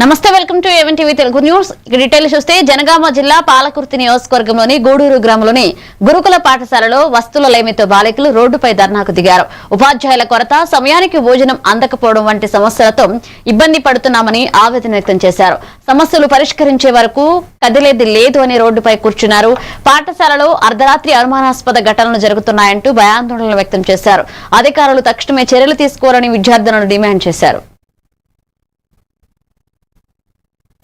నమస్తే, welcome to A1 TV Telugu news. Detail చూస్తే జనగామ జిల్లా పాలకుర్తి నియోజకవర్గంలోని గూడూరు గ్రామంలోని గురుకుల పాఠశాలలో వస్తువుల లేమితో బాలికలు రోడ్డుపై ధర్నాకు దిగారు. ఉపాధ్యాయుల కొరత, సమయానికి భోజనం అందకపోవడం వంటి సమస్యలతో ఇబ్బంది పడుతున్నామని ఆవేదన వ్యక్తం చేశారు. సమస్యలు పరిష్కరించే వరకు కదిలేది లేదు అని రోడ్డుపై కూర్చున్నారు. పాఠశాలలో అర్ధరాత్రి అనుమానాస్పద ఘటనలు జరుగుతున్నాయంటూ భయాందోళనలు వ్యక్తం చేశారు. అధికారులు తక్షణమే చర్యలు తీసుకోవాలని విద్యార్థులను డిమాండ్ చేశారు.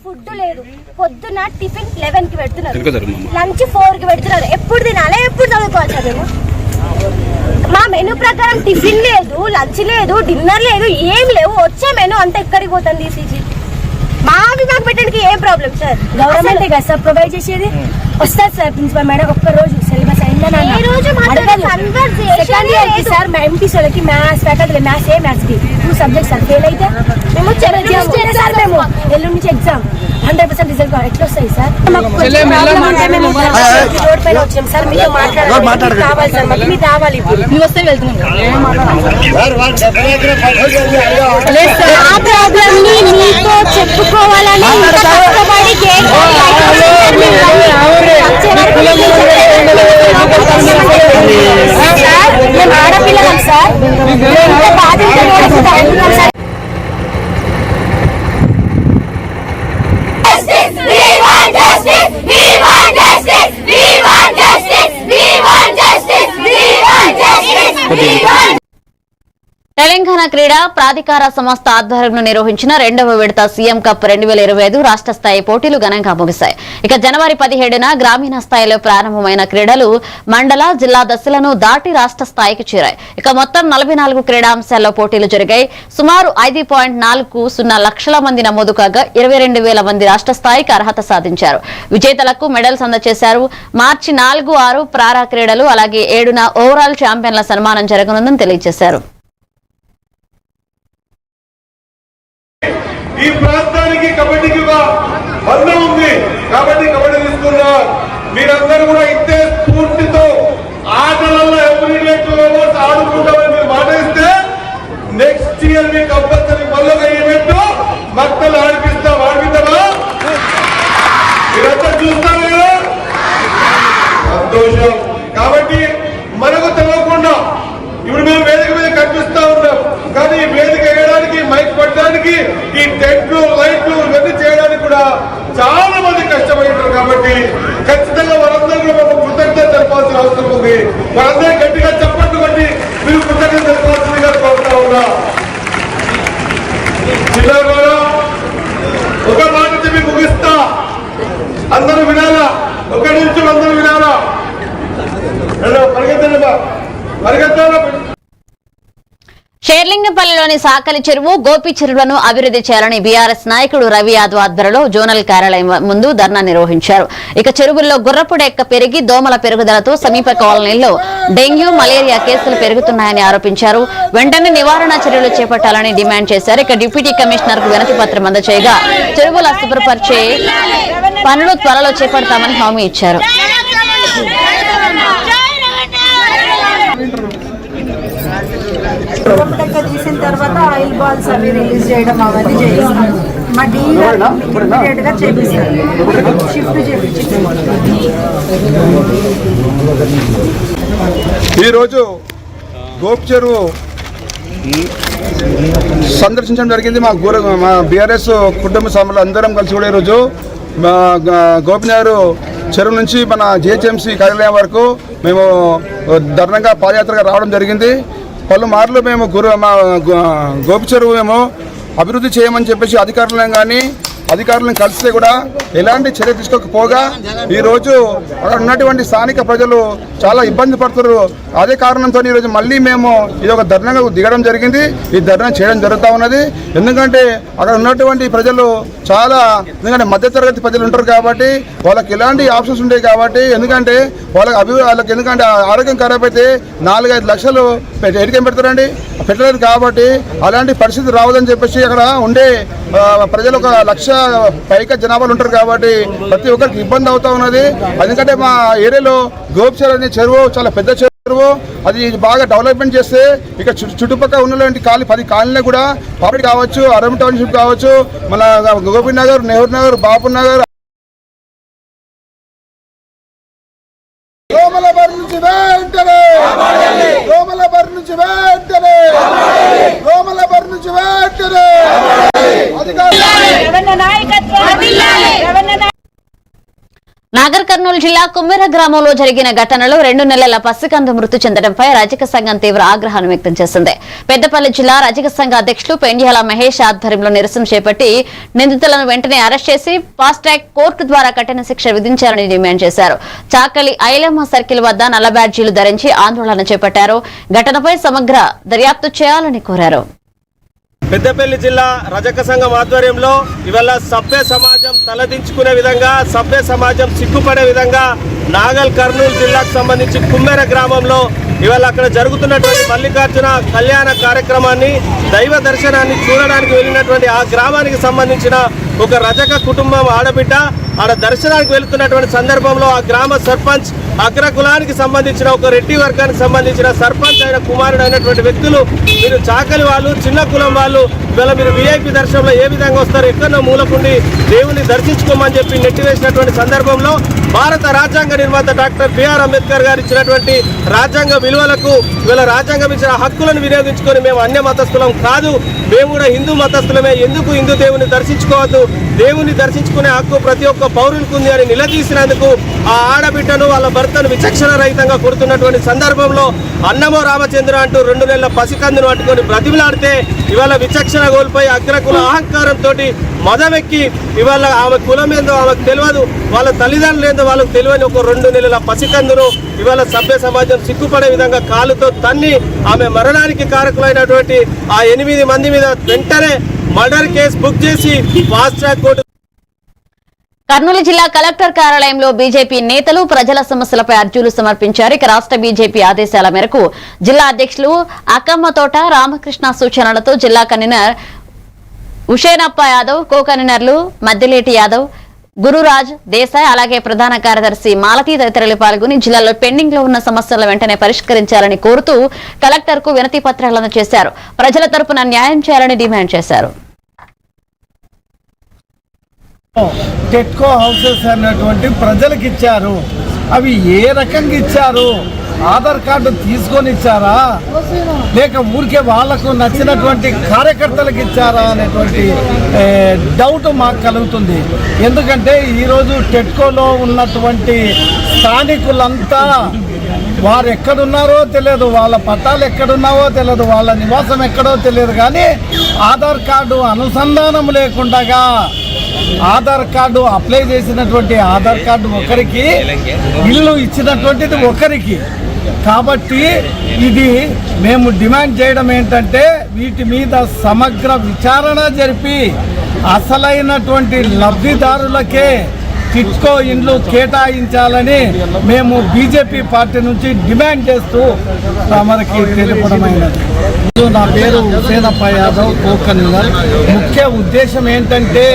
ఫుడ్ లేదు, పొద్దున టిఫిన్ 11 కి పెడుతున్నారు, లంచ్ 4 కి పెడుతున్నారు. ఎప్పుడు తినాలి, ఎప్పుడు చదువుకోవాలి సార్? మేము మా మెనూ ప్రకారం టిఫిన్ లేదు, లంచ్ లేదు, డిన్నర్ లేదు, ఏం లేవు. వచ్చే మెనూ అంతా ఎక్కడికి పోతుంది? ఈసీజీ మాకు పెట్టడానికి ఏం ప్రాబ్లం సార్? గవర్నమెంట్ కదా సార్ ప్రొవైడ్ చేసేది. వస్తారు సార్ ప్రిన్సిపల్ మేడం, ఒక్క రోజు సిలబస్ అయిందని సార్ ఎంపీస్ వాళ్ళకి మ్యాథ్స్ ఫ్యాకల్టీ మ్యాథ్స్ కి 2 సబ్జెక్ట్స్ సార్ ఫెయిల్ అయితే మేము సార్ మేము ఎల్లుండి నుంచి ఎగ్జామ్ 100% రిజల్ట్ ఎట్లా వస్తాయి సార్? రోడ్ పైన వచ్చాం సార్, మీతో మాట్లాడాలి, కావాలి సార్, మాకు మీరు రావాలి. మేము వస్తే వెళ్తున్నాం. చెప్పుకోవాలని ఆడపిల్లలం సార్, తెలంగాణ క్రీడా ప్రాధికార సంస్థ ఆధ్వర్యంలో నిర్వహించిన 2వ విడత సీఎం కప్ 2025 రాష్ట్ర స్థాయి పోటీలు ఘనంగా ముగిశాయి. ఇక జనవరి 17న గ్రామీణ స్థాయిలో ప్రారంభమైన క్రీడలు మండల, జిల్లా దశలను దాటి రాష్ట్ర స్థాయికి చేరాయి. ఇక మొత్తం 44 క్రీడాంశాల్లో పోటీలు జరిగాయి. సుమారు 5.40 లక్షల మంది నమోదు కాగా 22,000 మంది రాష్ట్ర స్థాయికి అర్హత సాధించారు. విజేతలకు మెడల్స్ అందజేశారు. మార్చి 4, 6 ప్రారా క్రీడలు, అలాగే 7న ఓవరాల్ ఛాంపియన్ల సన్మానం జరగనుందని తెలియజేశారు. ఈ ప్రాంతానికి కబడ్డీకి బంధం ఉంది కాబట్టి కబడ్డీ తీసుకున్నా. మీరందరూ కూడా ఇంతే స్ఫూర్తితో ఆటలలో ఎవరి అవార్డ్స్ ఆడుకుంటామని మీరు మాట ఇస్తే నెక్స్ట్ ఇయర్ మీ కంపల్సరీ మళ్ళీ ఈవెంట్ మక్కలు ఆడిపిస్తామా? మీరంతా చూస్తారు కదా, సంతోషం. కాబట్టి మనకు తెలియకుండా ఇప్పుడు మేము వేదిక మీద కనిపిస్తా ఉన్నాం, కానీ ఈ వేదిక వేయడానికి, మైక్ పట్టడానికి, ఈ టెంట్లు, లైట్లు ఇవన్నీ చేయడానికి కూడా చాలా మంది కష్టపడుతారు. కాబట్టి ఖచ్చితంగా వారందరూ మనం కృతజ్ఞత తెలపాల్సిన అవసరం ఉంది. వారందరూ గట్టిగా చప్పట్లు కొట్టి మీరు కృతజ్ఞత తెలపాల్సిందిగా కోరుతా ఉన్నా. జిల్లా ఒక మాట చెప్పి ముగిస్తా, అందరూ వినాలా, ఒక నిమిషం అందరూ వినాలా. షేర్లింగంపల్లిలోని సాకలి చెరువు, గోపి చెరువులను అభివృద్ధి చేయాలని బీఆర్ఎస్ నాయకుడు రవి యాదవ్ ఆధ్వర్యంలో జోనల్ కార్యాలయం ముందు ధర్నా నిర్వహించారు. ఇక చెరువుల్లో గుర్రపుడెక్క పెరిగి దోమల పెరుగుదలతో సమీప కాలనీల్లో డెంగ్యూ, మలేరియా కేసులు పెరుగుతున్నాయని ఆరోపించారు. వెంటనే నివారణ చర్యలు చేపట్టాలని డిమాండ్ చేశారు. ఇక డిప్యూటీ కమిషనర్ కు వినతి పత్రం అందజేయగా చెరువుల శుభ్రపరిచే పనులు త్వరలో చేపడతామని హామీ ఇచ్చారు. తీసిన తర్వాత ఆయిల్ బాల్స్ అవి రిలీజ్ చేయడం అవన్నీ చేయిస్తాం. మా డీలర్ ఇమీడియట్ గా చేపిస్తారు, షిఫ్ట్ చేపిస్తారు. ఈరోజు గోపి చెరువు సందర్శించడం జరిగింది. మా బీఆర్ఎస్ కుటుంబ సభ్యులు అందరం కలిసి కూడా ఈరోజు గోపినగర్ చెరువు నుంచి మన జిహెచ్ఎంసీ కార్యాలయం వరకు మేము ధర్నంగా పాదయాత్రగా రావడం జరిగింది. పలుమార్లు మేము గోపి చెరువు మేము అభివృద్ధి చేయమని చెప్పేసి అధికారులను కలిస్తే కూడా ఎలాంటి చర్య తీసుకోకపోగా ఈరోజు అక్కడ ఉన్నటువంటి స్థానిక ప్రజలు చాలా ఇబ్బంది పడుతున్నారు. అదే కారణంతో ఈరోజు మళ్ళీ మేము ఇది ఒక ధర్నాగా దిగడం జరిగింది. ఈ ధర్నా చేయడం జరుగుతూ ఉన్నది. ఎందుకంటే అక్కడ ఉన్నటువంటి ప్రజలు ఎందుకంటే మధ్యతరగతి ప్రజలు ఉంటారు కాబట్టి వాళ్ళకి ఎలాంటి ఆప్షన్స్ ఉంటాయి కాబట్టి, ఎందుకంటే వాళ్ళకి ఎందుకంటే ఆరోగ్యం ఖరాబ్ అయితే 4-5 లక్షలు ఎడికేం పెడతారండి, పెట్టలేదు. కాబట్టి అలాంటి పరిస్థితి రావద్దని చెప్పేసి అక్కడ ఉండే ప్రజలు 1 లక్ష పైగా జనాభాలు ఉంటారు కాబట్టి ప్రతి ఒక్కరికి ఇబ్బంది అవుతా ఉన్నది. ఎందుకంటే మా ఏరియాలో గోపిచెరువు అనే చెరువు చాలా పెద్ద చెరువు. అది బాగా డెవలప్మెంట్ చేస్తే ఇక చుట్టుపక్కల ఉన్నటువంటి 10 కాలనీలు కూడా పబ్లిక్ కావచ్చు, అరవై టౌన్షిప్ కావచ్చు, మన గోపి నగర్, నెహ్రూ నగర్, బాపు నగర్, దోమలబర్ నుంచి వెంటనే నాగర్ కర్నూలు జిల్లా కుమ్మెర గ్రామంలో జరిగిన ఘటనలో 2 నెలల పసికందు మృతి చెందడంపై రజక సంఘం తీవ్ర ఆగ్రహాన్ని వ్యక్తం చేసింది. పెద్దపల్లి జిల్లా రజక సంఘ అధ్యక్షులు పెండ్యాల మహేష్ ఆధ్వర్యంలో నిరసన చేపట్టి నిందితులను వెంటనే అరెస్ట్ చేసి ఫాస్ట్ ట్రాక్ కోర్టు ద్వారా కఠిన శిక్ష విధించాలని డిమాండ్ చేశారు. చాకలి ఐలమ్మ సర్కిల్ వద్ద నల్ల బ్యాడ్జీలు ధరించి ఆందోళన చేపట్టారు. ఘటనపై సమగ్ర దర్యాప్తు చేయాలని కోరారు. పెద్దపల్లి జిల్లా రజక సంఘం ఆధ్వర్యంలో ఇవాళ సభ్య సమాజం తలదించుకునే విధంగా, సభ్య సమాజం సిగ్గుపడే విధంగా నాగల్ కర్నూలు జిల్లాకు సంబంధించి కుమ్మెర గ్రామంలో ఇవాళ అక్కడ జరుగుతున్నటువంటి మల్లికార్జున కళ్యాణ కార్యక్రమాన్ని, దైవ దర్శనాన్ని చూడడానికి వెళ్ళినటువంటి ఆ గ్రామానికి సంబంధించిన ఒక రజక కుటుంబం ఆడబిడ్డ ఆడ దర్శనానికి వెళుతున్నటువంటి సందర్భంలో ఆ గ్రామ సర్పంచ్, అగ్రకులానికి సంబంధించిన ఒక రెడ్డి వర్గానికి సంబంధించిన సర్పంచ్ అయిన కుమారుడు అయినటువంటి వ్యక్తులు, మీరు చాకలి వాళ్ళు, చిన్న కులం వాళ్ళు, ఇవాళ మీరు విఐపి దర్శనంలో ఏ విధంగా వస్తారు, ఎక్కడో మూలకుండి దేవుని దర్శించుకోమని చెప్పి నెట్టివేసినటువంటి సందర్భంలో భారత రాజ్యాంగ నిర్మాత డాక్టర్ బిఆర్ అంబేద్కర్ గారు ఇచ్చినటువంటి రాజ్యాంగ విలువలకు, ఇవాళ రాజ్యాంగం ఇచ్చిన హక్కులను వినియోగించుకొని మేము అన్య మతస్థులం కాదు, మేము కూడా హిందూ మతస్థులమే, ఎందుకు హిందూ దేవుని దర్శించుకోవద్దు, దేవుని దర్శించుకునే హక్కు ప్రతి ఒక్క పౌరునికి ఉంది అని నిలదీసినందుకు ఆ ఆడబిడ్డను వాళ్ళ భర్తను విచక్షణ రహితంగా కొడుతున్నటువంటి సందర్భంలో అన్నమో రామచంద్ర అంటూ 2 నెలల పసికందును పట్టుకొని బ్రతిమలాడితే ఇవాళ విచక్షణ కోల్పోయి అగ్రకుల అహంకారంతో మదమెక్కి ఇవాళ ఆమె కులం ఏందో ఆమెకు తెలియదు, వాళ్ళ తల్లిదండ్రులు ఏందో వాళ్ళకు తెలియని ఒక 2 నెలల పసికందును ఇవాళ సభ్య సమాజం సిగ్గుపడే విధంగా కాలుతో తన్ని ఆమె మరణానికి కారకులైనటువంటి ఆ 8 మంది మీద వెంటనే మర్డర్ కేసు బుక్ చేసి ఫాస్ట్ ట్రాక్ కోర్టు. కర్నూలు జిల్లా కలెక్టర్ కార్యాలయంలో బీజేపీ నేతలు ప్రజల సమస్యలపై అర్జీలు సమర్పించారు. ఇక రాష్ట్ర బీజేపీ ఆదేశాల మేరకు జిల్లా అధ్యక్షులు అక్కమ్మతోట రామకృష్ణ సూచనలతో జిల్లా కన్వీనర్ ఉషేనప్ప యాదవ్, కో కన్వీనర్లు మద్దిలేటి యాదవ్, గురురాజ్ దేశాయ్, అలాగే ప్రధాన కార్యదర్శి మాలతీ తదితరులు పాల్గొని జిల్లాలో పెండింగ్ లో ఉన్న సమస్యలను వెంటనే పరిష్కరించాలని కోరుతూ కలెక్టర్ కు వినతి పత్రాలను చేశారు. ప్రజల తరపున న్యాయం చేయాలని డిమాండ్ చేశారు. టెట్కో హౌసెస్ అన్నటువంటి ప్రజలకు ఇచ్చారు. అవి ఏ రకంగా ఇచ్చారు? ఆధార్ కార్డు తీసుకొని ఇచ్చారా, లేక ఊరికే వాళ్లకు నచ్చినటువంటి కార్యకర్తలకు ఇచ్చారా అనేటువంటి డౌట్ మాకు కలుగుతుంది. ఎందుకంటే ఈరోజు టెట్కోలో ఉన్నటువంటి స్థానికులంతా వారు ఎక్కడున్నారో తెలియదు, వాళ్ళ పట్టాలు ఎక్కడున్నావో తెలియదు, వాళ్ళ నివాసం ఎక్కడో తెలియదు, కానీ ఆధార్ కార్డు అనుసంధానం లేకుండా ఆధార్ కార్డు అప్లై చేసినటువంటి ఆధార్ కార్డు ఒకరికి, ఇల్లు ఇచ్చినటువంటిది ఒకరికి. కాబట్టి ఇది మేము డిమాండ్ చేయడం ఏంటంటే వీటి మీద సమగ్ర విచారణ జరిపి అసలైనటువంటి లబ్ధిదారులకే టిట్కో ఇండ్లు కేటాయించాలని మేము బీజేపీ పార్టీ నుంచి డిమాండ్ చేస్తూ మనకి తెలుపడమైనది. నా పేరు హుసేనప్ప యాదవ్, కో కన్వీనర్. ముఖ్య ఉద్దేశం ఏంటంటే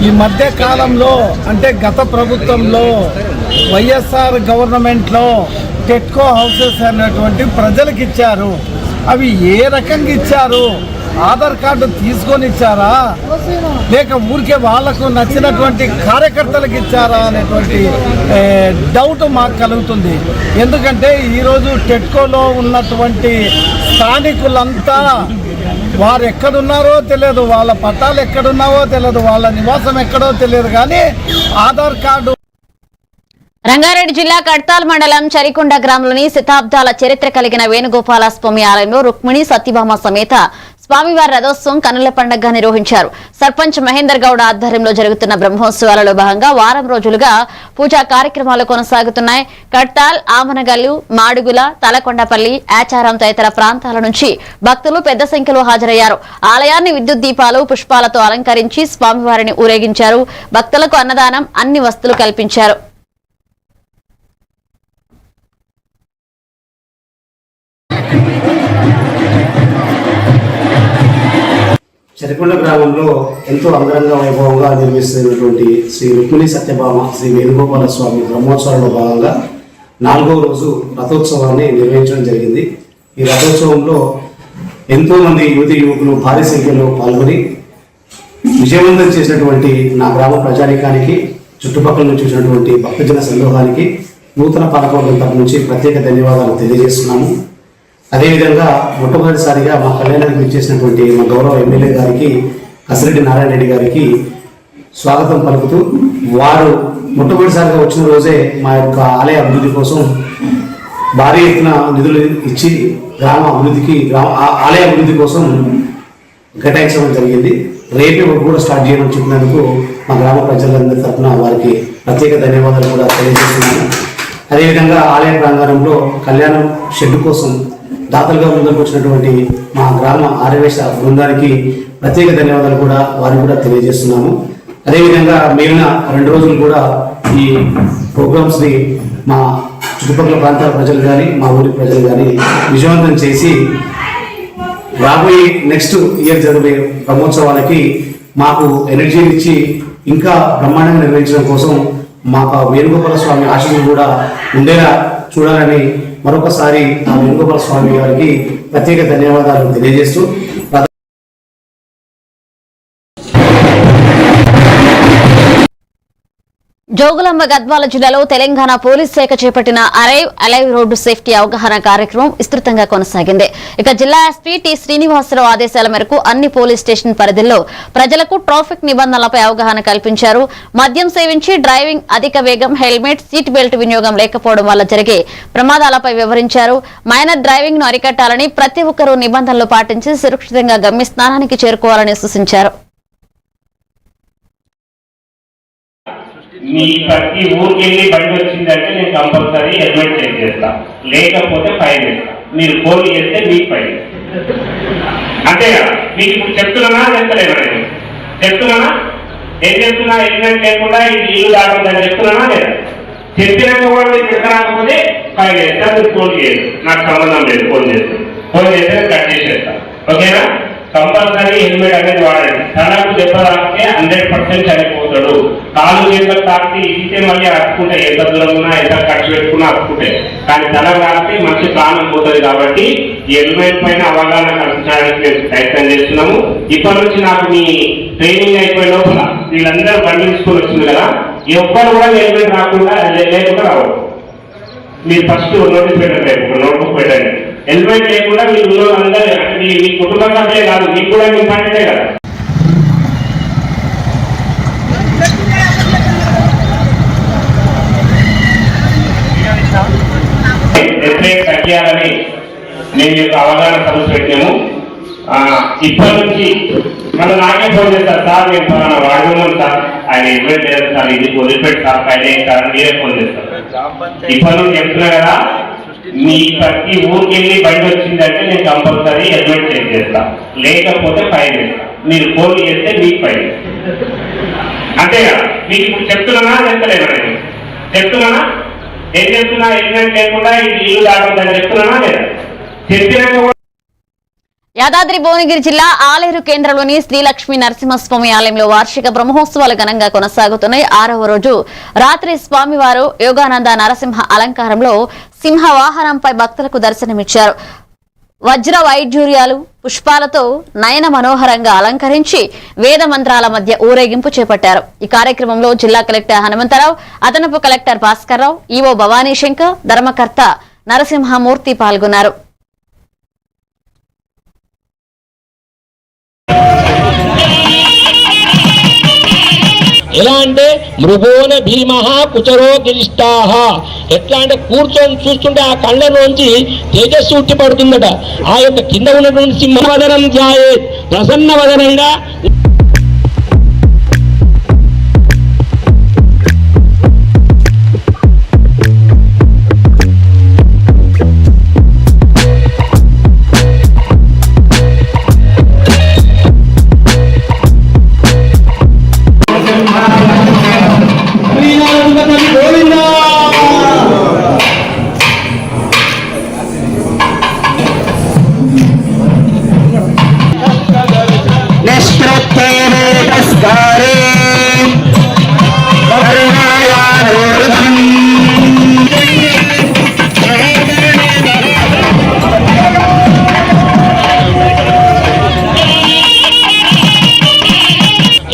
ఈ మధ్య కాలంలో అంటే గత ప్రభుత్వంలో వైఎస్ఆర్ గవర్నమెంట్లో టెట్కో హౌసెస్ అనేటువంటి ప్రజలకు ఇచ్చారు. అవి ఏ రకంగా ఇచ్చారు? ఆధార్ కార్డు తీసుకొని ఇచ్చారా, లేక ఊరికే వాళ్లకు నచ్చినటువంటి కార్యకర్తలకు ఇచ్చారా అనేటువంటి డౌట్ మాకు కలుగుతుంది. ఎందుకంటే ఈరోజు టెట్కోలో ఉన్నటువంటి స్థానికులంతా వారు ఎక్కడున్నారో తెలియదు, వాళ్ళ పట్టాలు ఎక్కడున్నావో తెలియదు, వాళ్ళ నివాసం ఎక్కడో తెలియదు, కానీ ఆధార్ కార్డు. రంగారెడ్డి జిల్లా కడ్తాల్ మండలం చరికొండ గ్రామంలోని శతాబ్దాల చరిత్ర కలిగిన వేణుగోపాల స్వామి ఆలయంలో రుక్మిణి సత్యభామ సమేత స్వామివారి రథోత్సవం కన్నుల పండుగగా నిర్వహించారు. సర్పంచ్ మహేందర్ గౌడ్ ఆధ్వర్యంలో జరుగుతున్న బ్రహ్మోత్సవాలలో భాగంగా వారం రోజులుగా పూజా కార్యక్రమాలు కొనసాగుతున్నాయి. కడ్తాల్, ఆమనగల్లు, మాడుగుల, తలకొండపల్లి, ఆచారం తదితర ప్రాంతాల నుంచి భక్తులు పెద్ద సంఖ్యలో హాజరయ్యారు. ఆలయాన్ని విద్యుత్ దీపాలు, పుష్పాలతో అలంకరించి స్వామివారిని ఊరేగించారు. భక్తులకు అన్నదానం, అన్ని వస్తువులు కల్పించారు. చరికొండ గ్రామంలో ఎంతో అంగరంగ వైభవంగా నిర్మిస్తున్నటువంటి శ్రీ రుక్మిణి సత్యభామ శ్రీ వేణుగోపాల స్వామి బ్రహ్మోత్సవాల్లో భాగంగా 4వ రోజు రథోత్సవాన్ని నిర్వహించడం జరిగింది. ఈ రథోత్సవంలో ఎంతోమంది యువకులు భారీ సంఖ్యలో పాల్గొని విజయవంతం చేసినటువంటి నా గ్రామ ప్రజానికానికి, చుట్టుపక్కల నుంచి వచ్చినటువంటి భక్తజన సందోహానికి నూతన పాలకవర్గం తరపు నుంచి ప్రత్యేక ధన్యవాదాలు తెలియజేస్తున్నాము. అదేవిధంగా మొట్టమొదటిసారిగా మా కళ్యాణానికి ఇచ్చేసినటువంటి మా గౌరవ ఎమ్మెల్యే గారికి, కసిరెడ్డి నారాయణ రెడ్డి గారికి స్వాగతం పలుకుతూ, వారు మొట్టమొదటిసారిగా వచ్చిన రోజే మా యొక్క ఆలయ అభివృద్ధి కోసం భారీ ఎత్తున నిధులు ఇచ్చి ఆలయ అభివృద్ధి కోసం కేటాయించడం జరిగింది. రేపే కూడా స్టార్ట్ చేయమని చెప్పినందుకు మా గ్రామ ప్రజలందరి తరఫున వారికి ప్రత్యేక ధన్యవాదాలు కూడా తెలియజేస్తున్నాను. అదేవిధంగా ఆలయ ప్రాంగణంలో కళ్యాణం షెడ్ కోసం దాతలుగా ముందుకు వచ్చినటువంటి మా గ్రామ ఆర్యవేశ బృందానికి ప్రత్యేక ధన్యవాదాలు కూడా వారికి కూడా తెలియజేస్తున్నాము. అదేవిధంగా మిగిలిన 2 రోజులు కూడా ఈ ప్రోగ్రామ్స్ని మా చుట్టుపక్కల ప్రాంతాల ప్రజలు కానీ, మా ఊరి ప్రజలు కానీ విజయవంతం చేసి రాబోయే నెక్స్ట్ ఇయర్ జరిగే బ్రహ్మోత్సవాలకి మాకు ఎనర్జీని ఇచ్చి ఇంకా బ్రహ్మాండంగా నిర్వహించడం కోసం మాకు వేణుగోపాల స్వామి ఆశీస్సులు కూడా ఉండేలా చూడాలని మరొకసారి ఆ వేణుగోపాల స్వామి గారికి ప్రత్యేక ధన్యవాదాలు తెలియజేస్తూ, జోగులాంబ గద్వాల జిల్లాలో తెలంగాణ పోలీస్ శాఖ చేపట్టిన అలైవ్ రోడ్డు సేఫ్టీ అవగాహన కార్యక్రమం విస్తృతంగా కొనసాగింది. ఇక జిల్లా ఎస్పీ టి శ్రీనివాసరావు ఆదేశాల మేరకు అన్ని పోలీస్ స్టేషన్ పరిధిలో ప్రజలకు ట్రాఫిక్ నిబంధనలపై అవగాహన కల్పించారు. మద్యం సేవించి డ్రైవింగ్, అధిక వేగం, హెల్మెట్, సీట్ బెల్ట్ వినియోగం లేకపోవడం వల్ల జరిగే ప్రమాదాలపై వివరించారు. మైనర్ డ్రైవింగ్ ను అరికట్టాలని, ప్రతి ఒక్కరూ నిబంధనలు పాటించి సురక్షితంగా గమ్యస్థానానికి చేరుకోవాలని సూచించారు. మీ ప్రతి ఊరికి వెళ్ళి బండి వచ్చిందంటే నేను కంపల్సరీ హెల్మెట్ చెక్ చేస్తా, లేకపోతే ఫైన్ వేస్తా. మీరు ఫోన్ చేస్తే మీకు ఫైన్ అంతే కదా. మీకు ఇప్పుడు చెప్తున్నానా చెప్తలేనా? నేను చెప్తున్నానా? ఏం చెప్తున్నా? హెల్మెట్ లేకుండా ఇది ఇల్లు దాటుందని చెప్తున్నానా లేదా? చెప్పినాక కూడా మీరు చెప్పరాకపోతే ఫైన్ వేస్తా. మీరు ఫోన్ చేయదు, నాకు సంబంధం లేదు. ఫోన్ చేస్తే కట్ చేసేస్తా. ఓకేనా? కంపల్సరీ హెల్మెట్ అనేది వాడండి. తలకు దెబ్బ తాకితే 100% చనిపోతాడు. కాలు చేతులకు తాకితే ఇస్తే మళ్ళీ అతుకుంటే, ఎంత దూరం ఉన్నా ఎంత ఖర్చు పెట్టుకున్నా అతుకుంటే, కానీ తల తాకితే మంచి ప్రాణం పోతుంది. కాబట్టి ఈ హెల్మెట్ పైన అవగాహన కల్పించడానికి మేము ప్రయత్నం చేస్తున్నాము. ఇప్పటి నుంచి నాకు మీ ట్రైనింగ్ అయిపోయే లోపల వీళ్ళందరూ బండి తీసుకొని వచ్చింది కదా, ఎవ్వరు కూడా హెల్మెట్ రాకుండా లేకుండా రావద్దు. మీరు ఫస్ట్ నోటీస్ పెట్టండి, నోట్బుక్ పెట్టండి. హెల్మెట్ లేకుండా మీ ఊళ్ళో అందరూ, మీ కుటుంబ సభ్యులే కాదు, మీకు కూడా ఇంపార్టెంటే కదా. తగ్గియాలని మేము మీకు అవగాహన సదస్సు పెట్టాము. ఇప్పటి నుంచి మన నాకే ఫోన్ చేస్తారు, సార్ మేము పలానా వాడుతున్నాం సార్, ఆయన హెల్మెట్ లేదు సార్, ఇది వదిలిపెట్టి సార్, ఆయన సార్ మీరే ఫోన్ చేస్తారు. ఇప్పటి నుంచి చెప్తున్నా కదా, మీ ప్రతి ఊరికి వెళ్ళి బండి వచ్చిందంటే నేను కంపల్సరీ హెల్మెట్ చెక్ చేస్తా, లేకపోతే ఫైన్ వేస్తా. మీరు ఫోన్ చేస్తే మీకు ఫైన్ అంతే కదా. మీకు ఇప్పుడు చెప్తున్నానా చెప్తలేనా? నేను చెప్తున్నానా? ఏం చెప్తున్నా? హెల్మెట్ లేకుండా ఇది ఇల్లు దాటుందని చెప్తున్నానా లేదా? చెప్పినాక యాదాద్రి భువనగిరి జిల్లా ఆలేరు కేంద్రంలోని శ్రీలక్ష్మీ నరసింహస్వామి ఆలయంలో వార్షిక బ్రహ్మోత్సవాలు ఘనంగా కొనసాగుతున్నాయి. 6వ రోజు రాత్రి స్వామివారు యోగానంద నరసింహ అలంకారంలో సింహ వాహనంపై భక్తులకు దర్శనమిచ్చారు. వజ్ర వైఢూర్యాలు, పుష్పాలతో నయన మనోహరంగా అలంకరించి వేద మంత్రాల మధ్య ఊరేగింపు చేపట్టారు. ఈ కార్యక్రమంలో జిల్లా కలెక్టర్ హనుమంతరావు, అదనపు కలెక్టర్ భాస్కర్రావు, ఈవో భవానీ శంకర్, ధర్మకర్త నరసింహమూర్తి పాల్గొన్నారు. ఎలా అంటే మృగోన భీమ కుచరో గిరిష్టాహ, ఎట్లా అంటే కూర్చొని చూస్తుంటే ఆ కళ్ళలోంచి తేజస్సు ఉట్టి పడుతుందట. ఆ యొక్క కింద ఉన్నటువంటి సింహవదనం ధ్యాయే, ప్రసన్న వదనంగా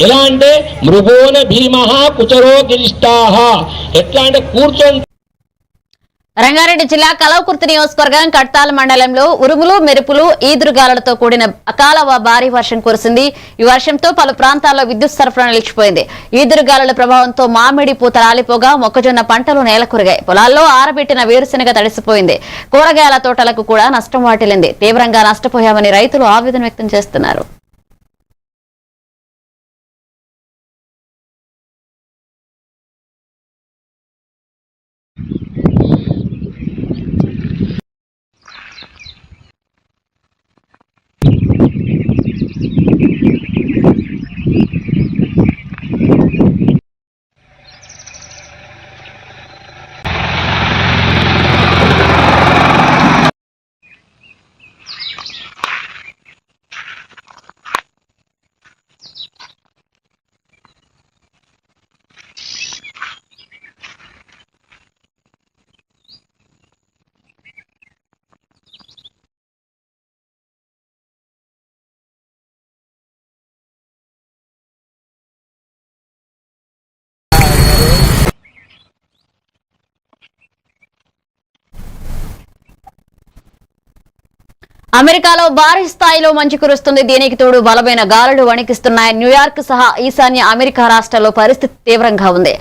ఎలా అంటే మృగోన భీమః కుచరో గిరిష్టాః. ఎట్లా అంటే కూర్చొని. రంగారెడ్డి జిల్లా కలవకుర్తి నియోజకవర్గం కట్టాల మండలంలో ఉరుములు మెరుపులు ఈదురుగాలులతో కూడిన అకాల భారీ వర్షం కురిసింది. ఈ వర్షంతో పలు ప్రాంతాల్లో విద్యుత్ సరఫరా నిలిచిపోయింది. ఈదురుగాలుల ప్రభావంతో మామిడి పూత రాలిపోగా మొక్కజొన్న పంటలు నేలకొరిగాయి. పొలాల్లో ఆరబెట్టిన వేరుశెనగ తడిసిపోయింది. కూరగాయల తోటలకు కూడా నష్టం వాటిల్లింది. తీవ్రంగా నష్టపోయామని రైతులు ఆవేదన వ్యక్తం చేస్తున్నారు. అమెరికాలో భారీ స్థాయిలో మంచు కురుస్తుంది. దీనికి తోడు బలమైన గాలులు వణికిస్తున్నాయి. న్యూయార్క్ సహా ఈశాన్య అమెరికా రాష్ట్రాల్లో పరిస్థితి తీవ్రంగా ఉంది.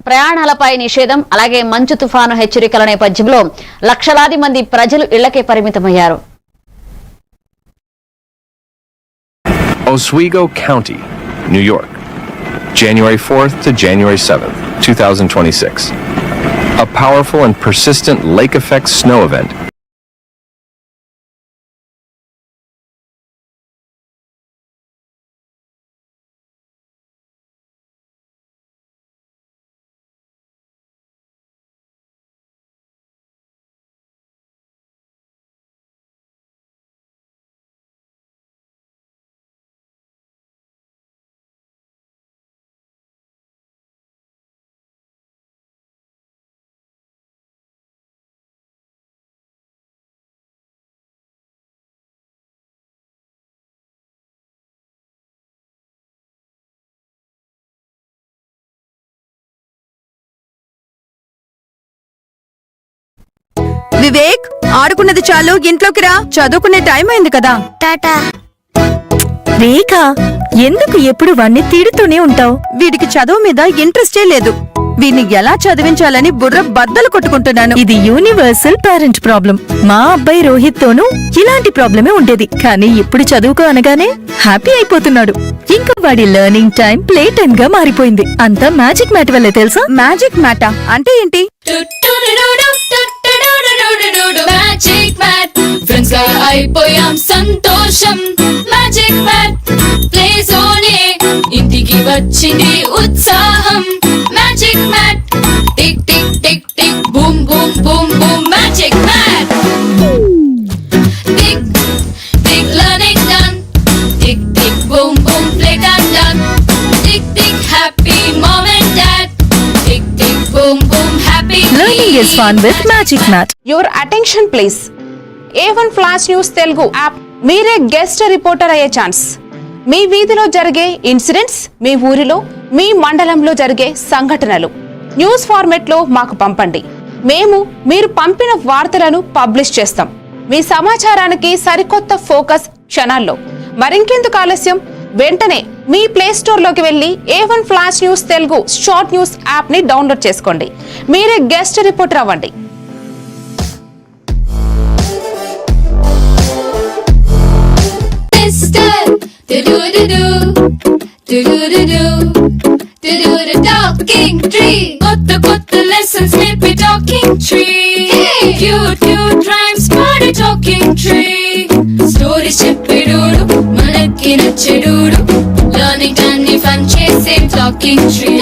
ప్రయాణాలపై నిషేధం, అలాగే మంచు తుఫాను హెచ్చరికల నేపథ్యంలో లక్షలాది మంది ప్రజలు ఇళ్లకే పరిమితమయ్యారు. Oswego County, New York, January 4th to January 7th, 2026. A powerful and persistent lake effect snow event Vivek, ఆడుకున్నది చాలు, ఇంట్లోకి రా. చదువుకునే టైం అయింది కదా. టాటా. రేఖ, ఎందుకు ఎప్పుడు వాణ్ణి తిడుతూనే ఉంటావు? వీడికి చదువు మీద ఇంట్రెస్టే లేదు. వీడిని ఎలా చదివించాలని బుర్ర బద్దలు కొట్టుకుంటున్నాను. ఇది యూనివర్సల్ పేరెంట్ ప్రాబ్లం. మా అబ్బాయి రోహిత్ తోనూ ఇలాంటి ప్రాబ్లమే ఉండేది, కానీ ఇప్పుడు చదువుకో అనగానే హ్యాపీ అయిపోతున్నాడు. ఇంకా వాడి లెర్నింగ్ టైం ప్లే టైం గా మారిపోయింది. అంతా మ్యాజిక్ మ్యాట్ వల్లే తెలుసా? మ్యాజిక్ మ్యాటా అంటే ఏంటి? మ్యాజిక్ మ్యాట్ ఫ్రెండ్స్ గా అయిపోయాం సంతోషం. మ్యాజిక్ మ్యాట్ ప్లే జోనే ఇంటికి వచ్చింది ఉత్సాహం. Magic mat tick tick tick tick boom boom boom boom. Magic mat tick tick learning done. Tick tick boom boom play time done. Tick tick happy mom and dad. Tick tick boom boom happy. Learning is fun with Magic Mat. Your attention please. A1 Flash News Telugu app. మీరే guest reporter అయ్యే chance. మీ వీధిలో జరిగే incidents, మీ ఊరిలో, మీ మండలంలో జరిగే సంఘటనలు news format లో మాకు పంపండి. మేము మీరు పంపిన వార్తలను పబ్లిష్ చేస్తాం. మీ సమాచారానికి సరికొత్త ఫోకస్ క్షణాల్లో. మరింకెందుకు ఆలస్యం? వెంటనే మీ ప్లే స్టోర్ లోకి వెళ్ళి A1 flash news Telugu short news app ని డౌన్లోడ్ చేసుకోండి. మీరే గెస్ట్ రిపోర్టర్ అవ్వండి. Talking tree. కొత్త కొత్త lessons నేర్పే talking tree. Cute cute rhymes పాడే talking tree. Stories చెప్పేడోడు మనకి నచ్చేడోడు. Learning దాన్ని fun చేసే talking tree.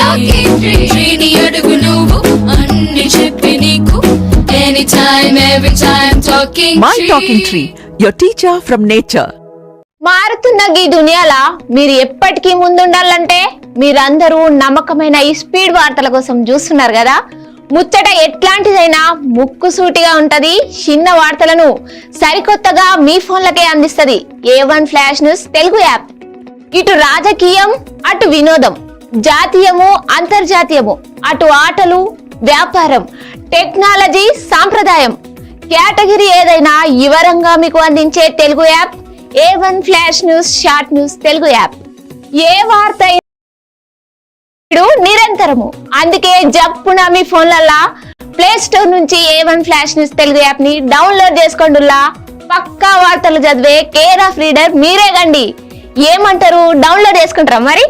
Tree ని అడుగు నువ్వు అన్ని చెప్పి నీకు. Anytime every time talking tree. My Talking Tree, your teacher from nature. మారుతున్న ఈ దునియాలా మీరు ఎప్పటికీ ముందుండాలంటే మీరందరూ నమ్మకమైన ఈ స్పీడ్ వార్తల కోసం చూస్తున్నారు కదా. ముచ్చట ఎట్లాంటిదైనా ముక్కుసూటిగా ఉంటది. చిన్న వార్తలను సరికొత్తగా మీ ఫోన్లకే అందిస్తది A1 flash news Telugu app. ఇటు రాజకీయం, అటు వినోదం, జాతీయము, అంతర్జాతీయము, అటు ఆటలు, వ్యాపారం, టెక్నాలజీ, సాంప్రదాయం, కేటగిరీ ఏదైనా వివరంగా మీకు అందించే Telugu app A1 flash news short news Telugu app. ఏ వార్త నిరంతరము, అందుకే జప్పున మీ ఫోన్లల్లా ప్లే స్టోర్ నుంచి A1 flash news Telugu app ని డౌన్లోడ్ చేసుకోండిలా. పక్కా వార్తలు చదివే కేర్ ఆఫ్ రీడర్ మీరే గండి. ఏమంటారు, డౌన్లోడ్ చేసుకుంటారా మరి?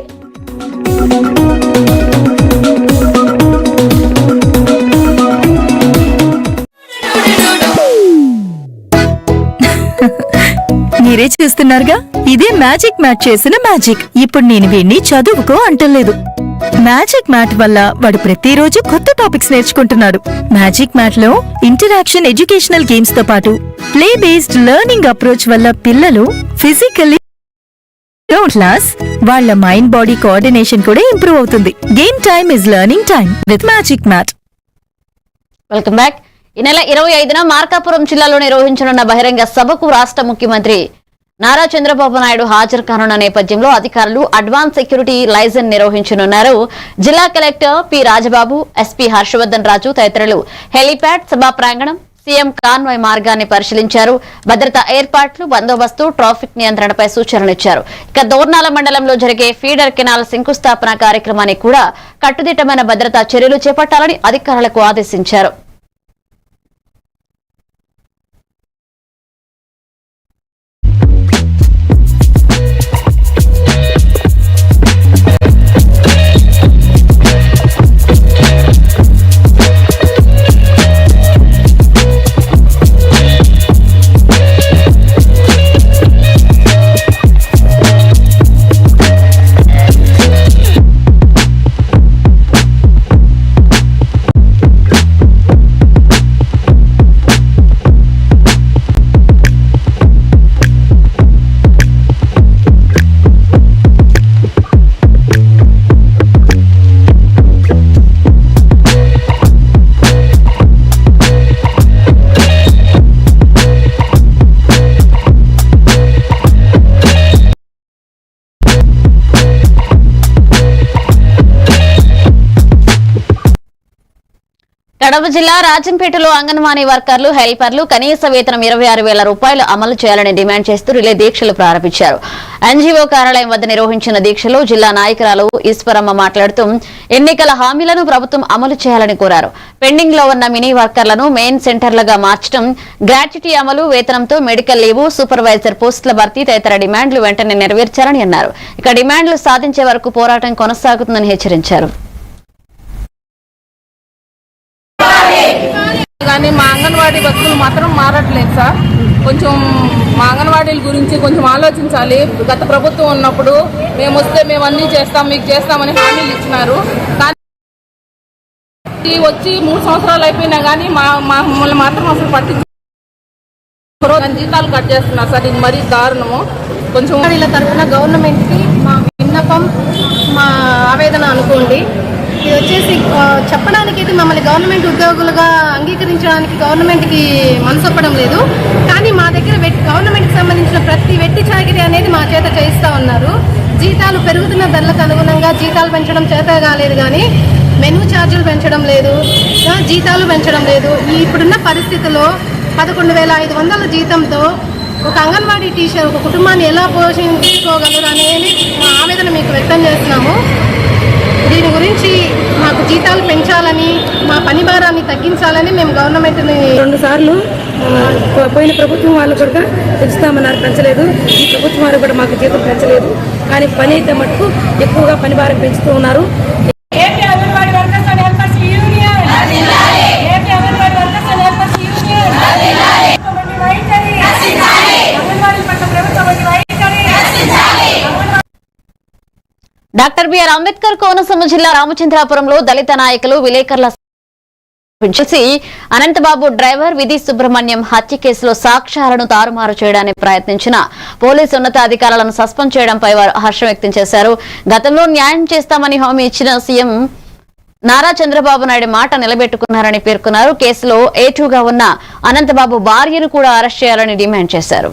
మీరే చూస్తున్నారుగా, ఇదే మ్యాజిక్ మ్యాట్ చేసిన మ్యాజిక్. ఇప్పుడు నేను వీణ్ణి చదువుకో అంటలేదు. మ్యాజిక్ మ్యాట్ వల్ల వాడు ప్రతిరోజు కొత్త టాపిక్స్ నేర్చుకుంటున్నాడు. మ్యాజిక్ మ్యాట్ లో ఇంటరాక్షన్, ఎడ్యుకేషనల్ గేమ్స్ తో పాటు ప్లే బేస్డ్ లెర్నింగ్ అప్రోచ్ వల్ల పిల్లలు ఫిజికల్లీ క్లాస్ వాళ్ళ మైండ్ బాడీ కోఆర్డినేషన్ కూడా ఇంప్రూవ్ అవుతుంది. Game time is learning time with magic mat. Welcome back. ఈ నెల 25న మార్కాపురం జిల్లాలో నిర్వహించనున్న బహిరంగ సభకు రాష్ట్ర ముఖ్యమంత్రి నారా చంద్రబాబు నాయుడు హాజరు కానున్న నేపథ్యంలో అధికారులు అడ్వాన్స్ సెక్యూరిటీ లైజన్ నిర్వహించనున్నారు. జిల్లా collector P Rajababu, SP Harshavardhan Raju తదితరులు హెలీప్యాడ్, సభా ప్రాంగణం, సీఎం కాన్వాయ్ మార్గాన్ని పరిశీలించారు. భద్రతా ఏర్పాట్లు, బందోబస్తు, ట్రాఫిక్ నియంత్రణపై సూచనలిచ్చారు. ఇక దోర్నాల మండలంలో జరిగే ఫీడర్ కెనాల్ శంకుస్థాపన కార్యక్రమానికి కూడా కట్టుదిట్టమైన భద్రతా చర్యలు చేపట్టాలని అధికారులకు ఆదేశించారు. కడప జిల్లా రాజంపేటలో అంగన్వాడీ వర్కర్లు, హెల్పర్లు కనీస వేతనం 26,000 రూపాయలు అమలు చేయాలని డిమాండ్ చేస్తూ రిలే దీక్షలు ప్రారంభించారు. ఎన్జీఓ కార్యాలయం వద్ద నిర్వహించిన దీక్షలో జిల్లా నాయకురాలు ఈశ్వరమ్మ మాట్లాడుతూ ఎన్నికల హామీలను ప్రభుత్వం అమలు చేయాలని కోరారు. పెండింగ్ లో ఉన్న మినీ వర్కర్లను మెయిన్ సెంటర్లుగా మార్చడం, గ్రాట్యుటీ అమలు, వేతనంతో మెడికల్ లీవ్, సూపర్వైజర్ పోస్టుల భర్తీ తదితర డిమాండ్లు వెంటనే నెరవేర్చాలని అన్నారు. ఇక డిమాండ్లు సాధించే వరకు పోరాటం కొనసాగుతుందని హెచ్చరించారు. కానీ మా అంగన్వాడీ వర్కులు మాత్రం మారట్లేదు సార్. కొంచెం మా అంగన్వాడీల గురించి కొంచెం ఆలోచించాలి. గత ప్రభుత్వం ఉన్నప్పుడు మేము వస్తే మేము అన్నీ చేస్తాం, మీకు చేస్తామని హామీలు ఇచ్చినారు. కానీ వచ్చి 3 సంవత్సరాలు అయిపోయినా కానీ మమ్మల్ని మాత్రం అసలు పట్టించుకోరు. జీతాలు కట్ చేస్తున్నారు సార్. ఇది మరీ దారుణము. కొంచెం వీళ్ళ తరఫున గవర్నమెంట్కి మా విన్నపం, మా ఆవేదన అనుకోండి. ఇది వచ్చేసి చెప్పడానికి అయితే మమ్మల్ని గవర్నమెంట్ ఉద్యోగులుగా అంగీకరించడానికి గవర్నమెంట్కి మనసొప్పడం లేదు. కానీ మా దగ్గర గవర్నమెంట్కి సంబంధించిన ప్రతి వెట్టి చాకిరీ అనేది మా చేత చేయిస్తూ ఉన్నారు. జీతాలు పెరుగుతున్న ధరలకు అనుగుణంగా జీతాలు పెంచడం చేత కాలేదు, కానీ మెనూ ఛార్జీలు పెంచడం లేదు, జీతాలు పెంచడం లేదు. ఇప్పుడున్న పరిస్థితుల్లో 11,500 జీతంతో ఒక అంగన్వాడీ టీచర్ ఒక కుటుంబాన్ని ఎలా పోషించుకోగలరు అనేది మా ఆవేదన మీకు వ్యక్తం చేస్తున్నాము. దీని గురించి మాకు జీతాలు పెంచాలని, మా పని భారాన్ని తగ్గించాలని మేము గవర్నమెంట్ని 2 సార్లు పోయిన ప్రభుత్వం వాళ్ళు కూడా పెంచుతామన్నారు, పెంచలేదు. ఈ ప్రభుత్వం వారు కూడా మాకు జీతం పెంచలేదు. కానీ పని అయితే మటుకు ఎక్కువగా పని భారం పెంచుతూ ఉన్నారు. డాక్టర్ బిఆర్ అంబేద్కర్ కోనసీమ జిల్లా రామచంద్రాపురంలో దళిత నాయకులు, విలేకరుల అనంతబాబు డ్రైవర్ విధి సుబ్రహ్మణ్యం హత్య కేసులో సాక్ష్యాలను తారుమారు చేయడానికి ప్రయత్నించిన పోలీసు ఉన్నతాధికారులను సస్పెండ్ చేయడంపై వారు హర్షం వ్యక్తం చేశారు. గతంలో న్యాయం చేస్తామని హామీ ఇచ్చిన సీఎం నారా చంద్రబాబు నాయుడు మాట నిలబెట్టుకున్నారని పేర్కొన్నారు. కేసులో A2గా ఉన్న అనంతబాబు భార్యను కూడా అరెస్ట్ చేయాలని డిమాండ్ చేశారు.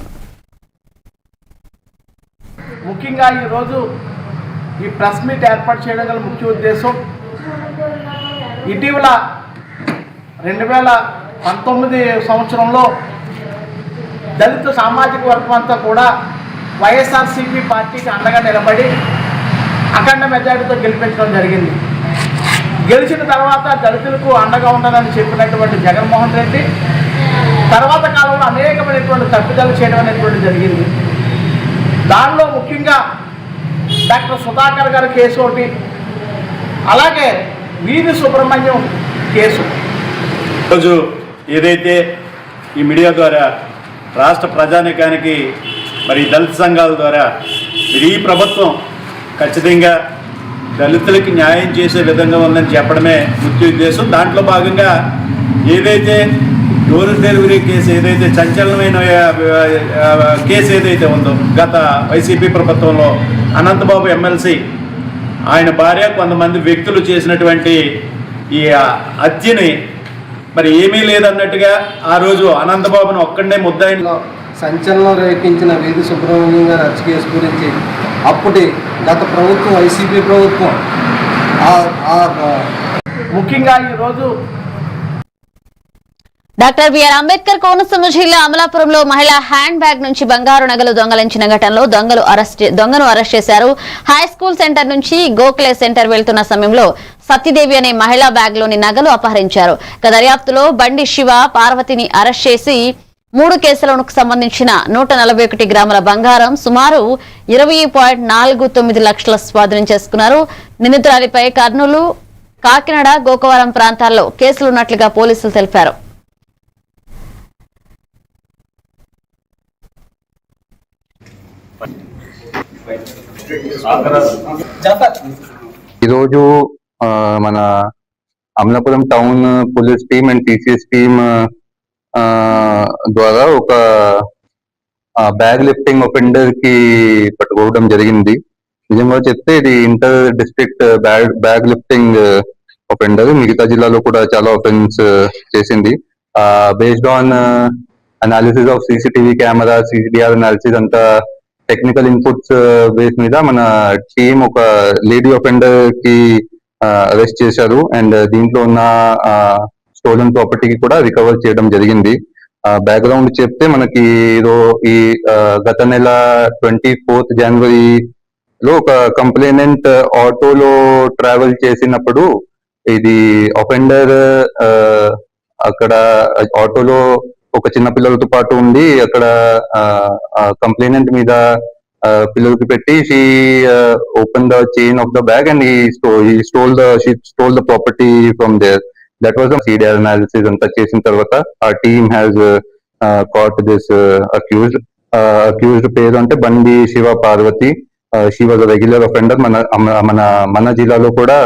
ముఖ్యంగా ఈరోజు ఈ ప్రెస్ మీట్ ఏర్పాటు చేయడం గల ముఖ్య ఉద్దేశం ఇటీవల 2019 సంవత్సరంలో దళిత సామాజిక వర్గం అంతా కూడా వైఎస్ఆర్సీపీ పార్టీకి అండగా నిలబడి అఖండ మెజారిటీతో గెలిపించడం జరిగింది. గెలిచిన తర్వాత దళితులకు అండగా ఉండాలని చెప్పినటువంటి జగన్మోహన్ రెడ్డి తర్వాత కాలంలో అనేకమైనటువంటి తప్పిదాలు చేయడం అనేటువంటి జరిగింది. దానిలో ముఖ్యంగా డాక్టర్ సుధాకర్ గారి కేసు ఒకటి, అలాగే వీధి సుబ్రహ్మణ్యం కేసు. ఈరోజు ఏదైతే ఈ మీడియా ద్వారా రాష్ట్ర ప్రజానీకానికి మరి దళిత సంఘాల ద్వారా ఈ ప్రభుత్వం ఖచ్చితంగా దళితులకి న్యాయం చేసే విధంగా ఉందని చెప్పడమే ముఖ్య ఉద్దేశం. దాంట్లో భాగంగా ఏదైతే డోర్ డెలివరీ కేసు, ఏదైతే సంచలనమైన కేసు ఏదైతే ఉందో గత వైసీపీ ప్రభుత్వంలో అనంతబాబు ఎమ్మెల్సీ ఆయన భార్య కొంతమంది వ్యక్తులు చేసినటువంటి ఈ హత్యని మరి ఏమీ లేదన్నట్టుగా ఆ రోజు అనంతబాబును ఒక్కడే ముద్దాయిలో సంచలనం రేపించిన వీధి సుబ్రహ్మణ్యం గారి హత్య కేసు గురించి అప్పటి గత ప్రభుత్వం వైసీపీ ప్రభుత్వం ముఖ్యంగా ఈరోజు డాక్టర్ బిఆర్ అంబేద్కర్ కోనసీమ జిల్లా అమలాపురంలో మహిళా హ్యాండ్ బ్యాగ్ నుంచి బంగారు నగలు దొంగలించిన ఘటనలో దొంగను అరెస్ట్ చేశారు. హై స్కూల్ సెంటర్ నుంచి గోఖలే సెంటర్ వెళ్తున్న సమయంలో సత్యదేవి అనే మహిళా బ్యాగ్ లోని నగలు అపహరించారు. దర్యాప్తులో బండి శివ, పార్వతిని అరెస్ట్ చేసి 3 కేసులకు సంబంధించిన 141 గ్రాముల బంగారం, సుమారు 20.49 లక్షల స్వాధీనం చేసుకున్నారు. నిందితురాలిపై కర్నూలు, కాకినాడ, గోకవరం ప్రాంతాల్లో కేసులున్నట్లుగా పోలీసులు తెలిపారు. ఈరోజు మన Amalapuram town police team and TCS team ద్వారా ఒక బ్యాగ్ లిఫ్టింగ్ ఒఫెండర్ కి పట్టుకోవడం జరిగింది. నిజంగా చెప్తే ఇది inter district bag lifting offender. మిగతా జిల్లాలో కూడా చాలా ఒఫెన్స్ చేసింది. Based on analysis of CCTV camera, CCDR analysis అంతా టెక్నికల్ ఇన్పుట్స్ బేస్ మీద మన టీం ఒక లేడీ ఒఫెండర్ కి అరెస్ట్ చేశారు. అండ్ దీంట్లో ఉన్న స్టోలన్ ప్రాపర్టీకి కూడా రికవర్ చేయడం జరిగింది. బ్యాక్గ్రౌండ్ చెప్తే మనకి ఈ గత నెల 24 జనవరిలో ఒక కంప్లైనెంట్ ఆటోలో ట్రావెల్ చేసినప్పుడు ఇది ఒఫెండర్ అక్కడ ఆటోలో ఒక చిన్న పిల్లలతో పాటు ఉండి అక్కడ కంప్లైనెంట్ మీద పిల్లలకి పెట్టి she open the chain of the bag and he stole the property from there. That was the CDR analysis అంతా చేసిన తర్వాత our team has caught this accused పేరు అంటే బండి Shiva Parvati. she was a regular offender. మన జిల్లాలో కూడా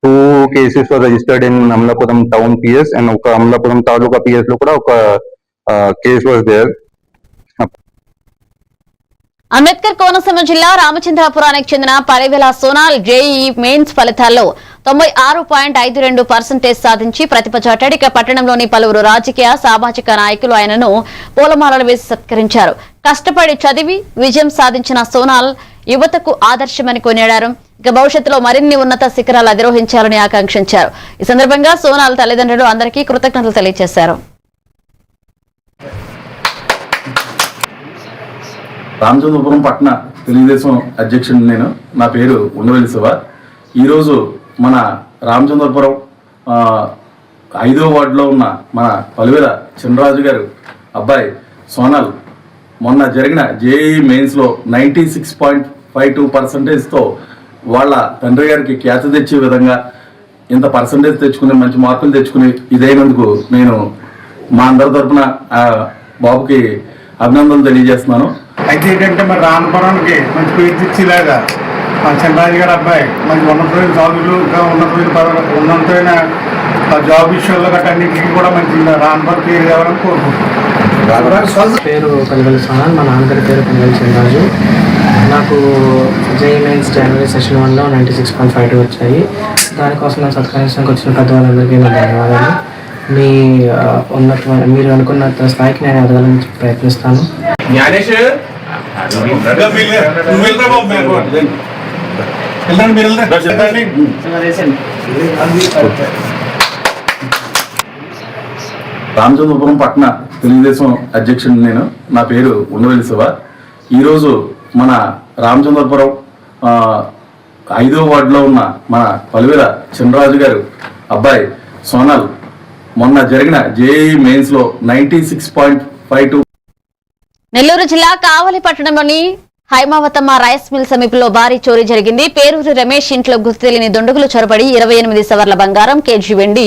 2 cases were registered in Amalapuram town PS and ఒక అమలాపురం తాలూకా PS లో కూడా ఒక case was there. Ambedkar Konaseema జిల్లా రామచంద్రాపురానికి చెందిన పరివేల సోనాల్ జేఈఈ మెయిన్స్ ఫలితాల్లో 96.52% సాధించి ప్రతిభ చాటాడు. ఇక పట్టణంలోని పలువురు రాజకీయ, సామాజిక నాయకులు ఆయనను పూలమాలలు వేసి సత్కరించారు. కష్టపడి చదివి విజయం సాధించిన సోనాల్ యువతకు ఆదర్శమని కొనియాడారు. ఇక భవిష్యత్తులో మరిన్ని ఉన్నత శిఖరాలు అధిరోహించాలని ఆకాంక్షించారు. ఈ సందర్భంగా సోనాల్ తల్లిదండ్రులు అందరికీ కృతజ్ఞతలు తెలియజేశారు. రామచంద్రపురం పట్టణ తెలుగుదేశం అధ్యక్షుడు నేను. నా పేరు ఉండవెల్లి శివ. ఈరోజు మన రామచంద్రపురం 5వ వార్డులో ఉన్న మన పలువేల చినరాజు గారు అబ్బాయి సోనాల్ మొన్న జరిగిన జేఈఈ మెయిన్స్లో 96.52%తో వాళ్ళ తండ్రి గారికి ఖ్యాతి తెచ్చే విధంగా ఇంత పర్సంటేజ్ తెచ్చుకుని మంచి మార్కులు తెచ్చుకుని ఇదైనందుకు నేను మా అందరి తరఫున బాబుకి అభినందనలు తెలియజేస్తున్నాను. అయితే ఏంటంటే మరి రామపురానికి మంచి పేరు తెచ్చేలాగా మా చంద్రరాజు గారి అబ్బాయి మంచి ఉన్నతమైన జాబులు, ఇంకా ఉన్నతమైన జాబ్ విషయాల్లో గట్రా అన్నింటికి కూడా మంచి రామపురం పేరు కావాలని కోరుకుంటున్నాను. పేరు కనగలి సోనాల్, మా నాన్నగారి పేరు కనగలి చంద్రరాజు. నాకు జేఈ మెయిన్స్ జనవరి సెషన్ 1లో 96.52 వచ్చాయి. దానికోసం నాకు సత్కరించడానికి వచ్చిన పెద్దవాళ్ళందరికీ నా ధన్యవాదాలు. మీరు అనుకున్న స్థాయికి నేను ఎదగాలని ప్రయత్నిస్తాను. రామచంద్రపురం పట్టణ తెలుగుదేశం అధ్యక్షుడు నేను. నా పేరు ఉండవెల్లి శివ. ఈరోజు మన రామచంద్రపురం 5వ వార్డులో ఉన్న మన పలువేల చినరాజు గారు అబ్బాయి సోనల్ మొన్న జరిగిన జేఈ మెయిన్స్ లో 96.52. నెల్లూరు జిల్లా కావలి పట్టణంలోని హైమావతమ్మ రైస్ మిల్ సమీపంలో భారీ చోరీ జరిగింది. పేరూరు రమేష్ ఇంట్లో గుర్తు తెలియని దుండగులు చొరబడి 28 సవర్ల బంగారం, కేజీ వెండి,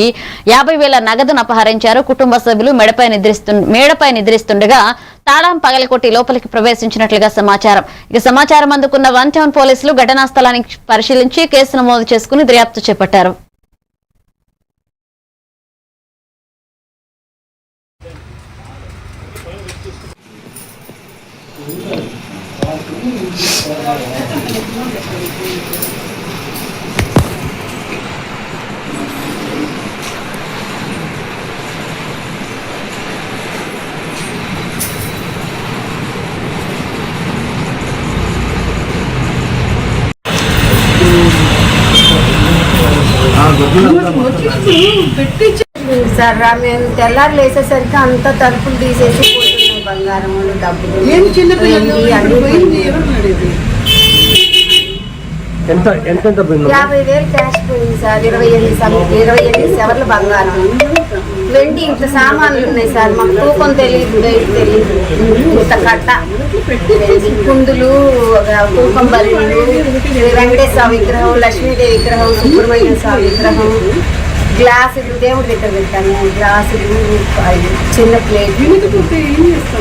50,000 నగదును అపహరించారు. కుటుంబ సభ్యులు మేడపై నిద్రిస్తుండగా తాళం పగలకొట్టి లోపలికి ప్రవేశించినట్లుగా సమాచారం. ఇక సమాచారం అందుకున్న 1 టౌన్ పోలీసులు ఘటనా స్థలాన్ని పరిశీలించి కేసు నమోదు చేసుకుని దర్యాప్తు చేపట్టారు. సార్ మేము తెల్లారు లేసేసరికి అంతా తలుపులు తీసేసి పోతున్నాయి, బంగారం డబ్బులు. 50,000 క్యాష్ పోయింది సార్. 28 సవర్ల బంగారం, వెండి, ఇంత సామాన్లు ఉన్నాయి సార్. మాకు తూకం తెలియదు, తెలియదు. ఇంత కట్ట కుందులు, తూకం బల్లులు, వెంకటేశ్వర విగ్రహం, లక్ష్మీదేవి విగ్రహం, సుబ్రహ్మణ్య స్వామి విగ్రహం, గ్లాసులు దేవుడి దగ్గర పెట్టాను, గ్లాసులు, చిన్న ప్లేట్,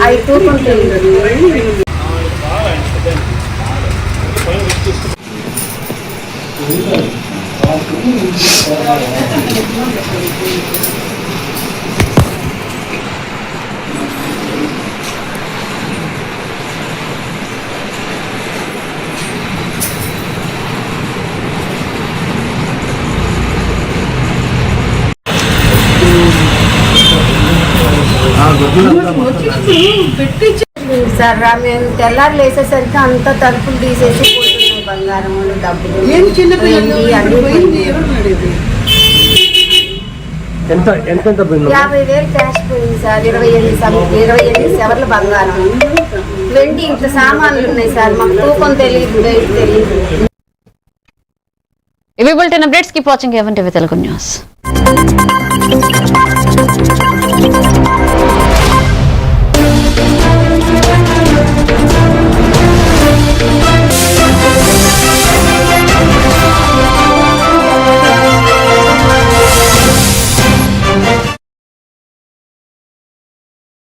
అవి తూకం తెలియదు. సార్ మేము తెల్లారు లేసేసరికి అంతా తలుపులు తీసేసి పోతున్నాయి, బంగారం డబ్బులు. 50,000 క్యాష్ పోయింది సార్. 28 సవర్ల బంగారం, వెండి, ఇంత సామాన్లు ఉన్నాయి సార్. మాకు తూకం తెలియదు, తెలియదు. ఇవి bulletin updates. Keep watching A1 TV Telugu news.